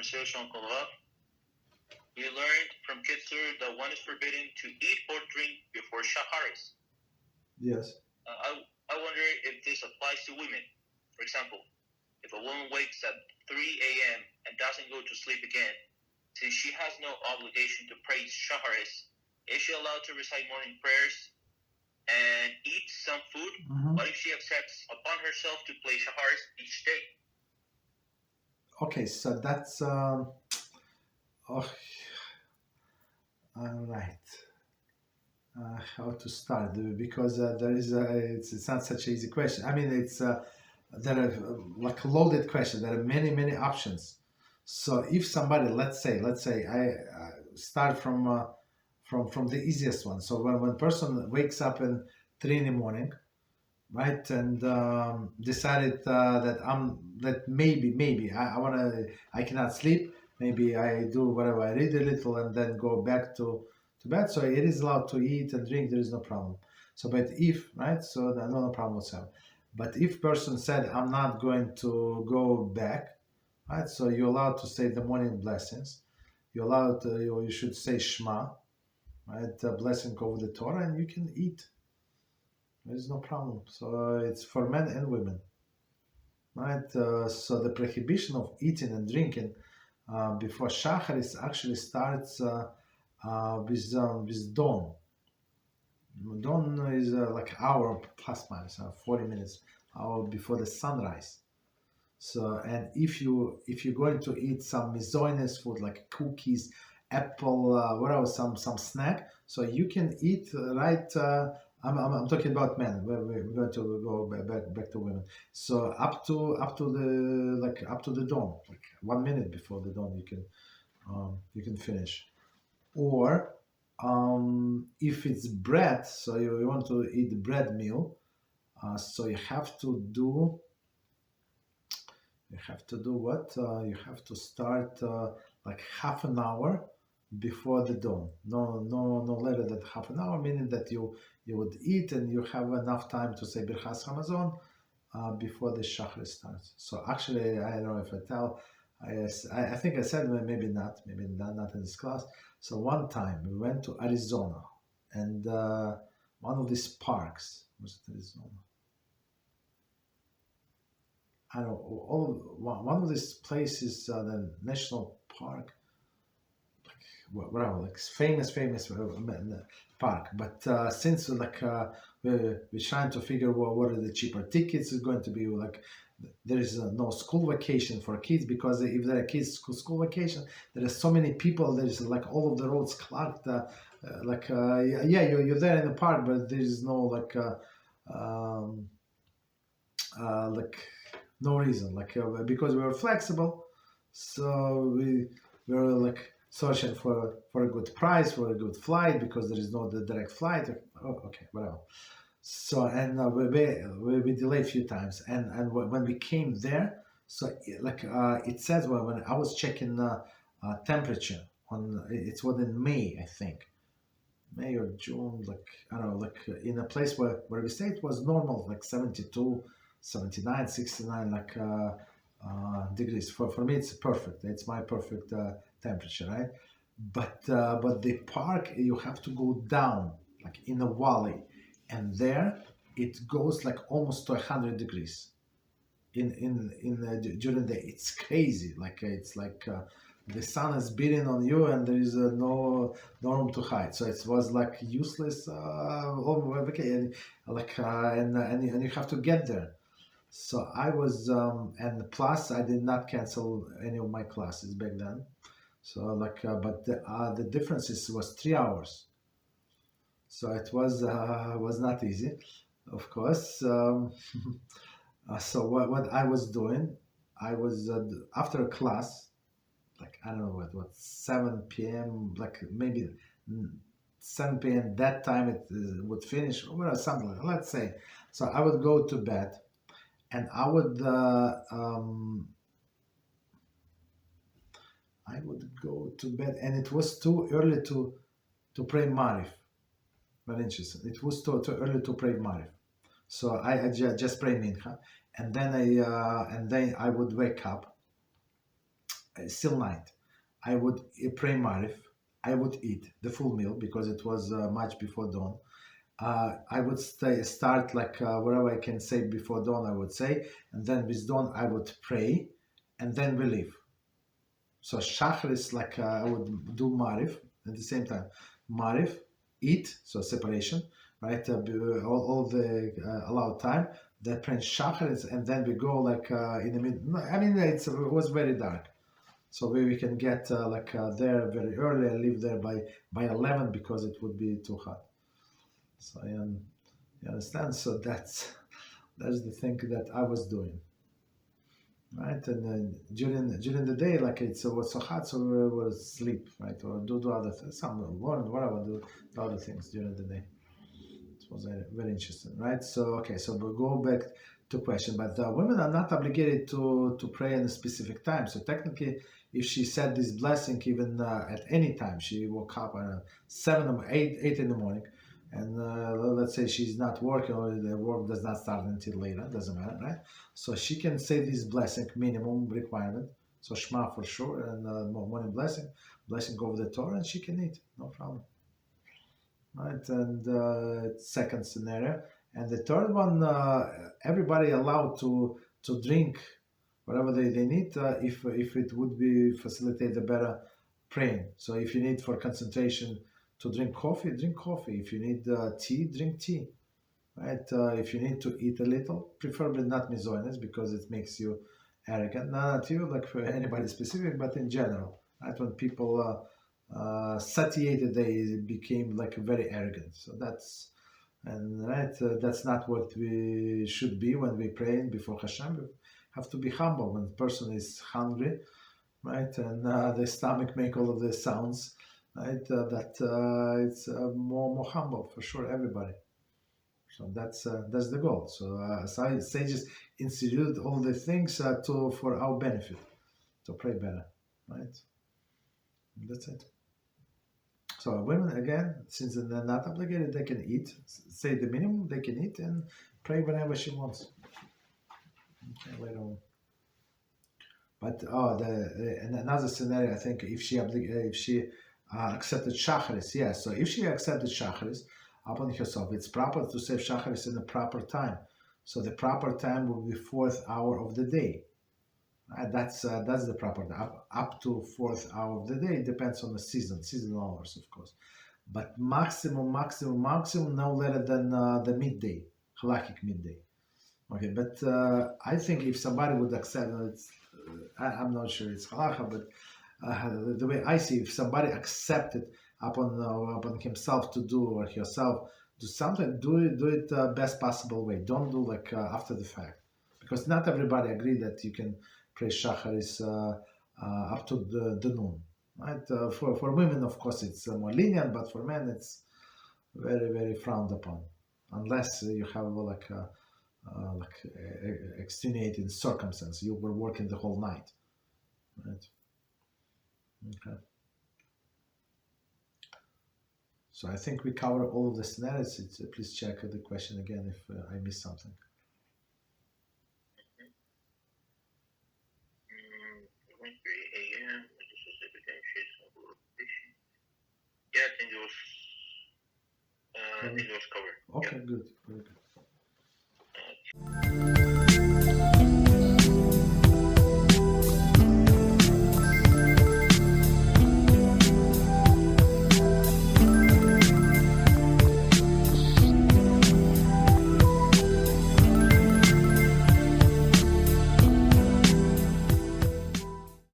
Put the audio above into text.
conversation on Torah, we learned from Kitzur that one is forbidden to eat or drink before Shacharis. Yes. I wonder if this applies to women. For example, if a woman wakes at 3 a.m. and doesn't go to sleep again, since she has no obligation to pray Shacharis, is she allowed to recite morning prayers and eat some food? What if she accepts upon herself to play Shacharis each day? Okay, so that's all right. How to start? Because there is it's not such an easy question. I mean, it's there are like a loaded question. There are many options. So if somebody, let's say I start from the easiest one. So when person wakes up in 3 in the morning, right, and decided that maybe I cannot sleep. Maybe I do whatever, I read a little and then go back to bed. So it is allowed to eat and drink. There is no problem. So, but if, right, so no problem whatsoever. But if person said, I'm not going to go back, right, so you're allowed to say the morning blessings. You're allowed to, you should say Shema, right, blessing over the Torah, and you can eat. There is no problem. So it's for men and women, right? So the prohibition of eating and drinking before Shacharis actually starts with dawn. Dawn is like hour plus minus 40 minutes, hour before the sunrise. So, and if you're going to eat some misogynist food like cookies, apple, whatever, some snack, so you can eat right. I'm talking about men. We're going to go back to women. So up to the dawn, like 1 minute before the dawn, you can finish. Or if it's bread, so you want to eat bread meal, so you have to do what? You have to start like half an hour before the dawn. No later than half an hour, meaning that you would eat and you have enough time to say Birchas Hamazon before the Shacharis starts. So actually, I don't know if I tell. I think I said maybe not in this class. So one time we went to Arizona, and one of these parks, was it Arizona? I don't know, one of these places, the national park, whatever, like famous park. But since we're trying to figure out what are the cheaper tickets is going to be, like there is no school vacation for kids, because if there are kids school vacation, there are so many people. There's like all of the roads clogged. You're there in the park, but there is no no reason, because we were flexible, so we were like searching for a good price, for a good flight, because there is no direct flight. Oh, okay, whatever. So, and we delayed a few times, and when we came there, so it says when I was checking temperature it was in May, I think, May or June, I don't know, in a place where we stayed, it was normal, 72, 79, 69 degrees. For me, it's perfect. It's my perfect temperature, right? But the park, you have to go down in a valley, and there it goes almost to 100 degrees in during the day. It's crazy. It's the sun is beating on you, and there is no room to hide. So it was useless. Okay, and you have to get there. So I was, and plus I did not cancel any of my classes back then. So but the difference was 3 hours. So it was not easy, of course. So what I was doing, I was after a class, I don't know what 7 p.m. Maybe 7 p.m. That time it would finish, or something like that, let's say. So I would go to bed, and I would go to bed, and it was too early to pray Marif. Very interesting. It was too early to pray Marif, so I just pray Mincha, and then I would wake up, still night. I would pray Marif. I would eat the full meal because it was much before dawn. I would start like whatever I can say before dawn, I would say, and then with dawn I would pray, and then we leave. So Shacharis, like I would do Marif at the same time. Marif, eat, so separation, right? All the allowed time. Then pray Shacharis, and then we go like in the middle. I mean, it was very dark. So we can get there very early and leave there by 11 because it would be too hot. So you understand? So that's the thing that I was doing, right? And then during the day, like it was so hot, so we would sleep, right, or do other things, whatever, do other things during the day. It was very interesting, right? So okay, so we'll go back to question, but women are not obligated to pray in a specific time. So technically, if she said this blessing even at any time, she woke up at 7 or 8 in the morning, and let's say she's not working or the work does not start until later, doesn't matter, right? So she can say this blessing, minimum requirement. So Shema for sure, and morning blessing over the Torah, and she can eat, no problem. Right, and second scenario. And the third one, everybody allowed to drink whatever they need if it would be facilitate the better praying. So if you need for concentration to drink coffee, drink coffee. If you need tea, drink tea. Right? If you need to eat a little, preferably not misogynes because it makes you arrogant. Not you, like for anybody specific, but in general. Right? When people satiated, they became like very arrogant. So that's that's not what we should be when we pray before Hashem. We have to be humble when the person is hungry, right? And the stomach make all of the sounds, right? It's more humble for sure. Everybody. So that's the goal. So sages instituted all the things for our benefit, to pray better, right? And that's it. So women, again, since they're not obligated, they can eat, say the minimum, they can eat and pray whenever she wants. Okay, later on. But and another scenario, I think, if she accepted Shacharis, yes. So if she accepted Shacharis upon herself, it's proper to say Shacharis in the proper time. So the proper time will be 4th hour of the day. That's the proper up to 4th hour of the day. It depends on the seasonal hours, of course, but maximum no later than the midday, halakhic midday. Okay, but I think if somebody would accept it, I'm not sure it's halakha, but the way I see, if somebody accepted upon himself to do or herself do something, do it best possible way. Don't do like after the fact, because not everybody agree that you can pray Shacharis up to the noon, right? For women, of course, it's more lenient, but for men, it's very, very frowned upon, unless you have like extenuating circumstance. You were working the whole night, right? Okay. So I think we cover all of the scenarios. Please check the question again if I missed something. Yeah, I think it was covered. Okay, Yeah. good. Very good.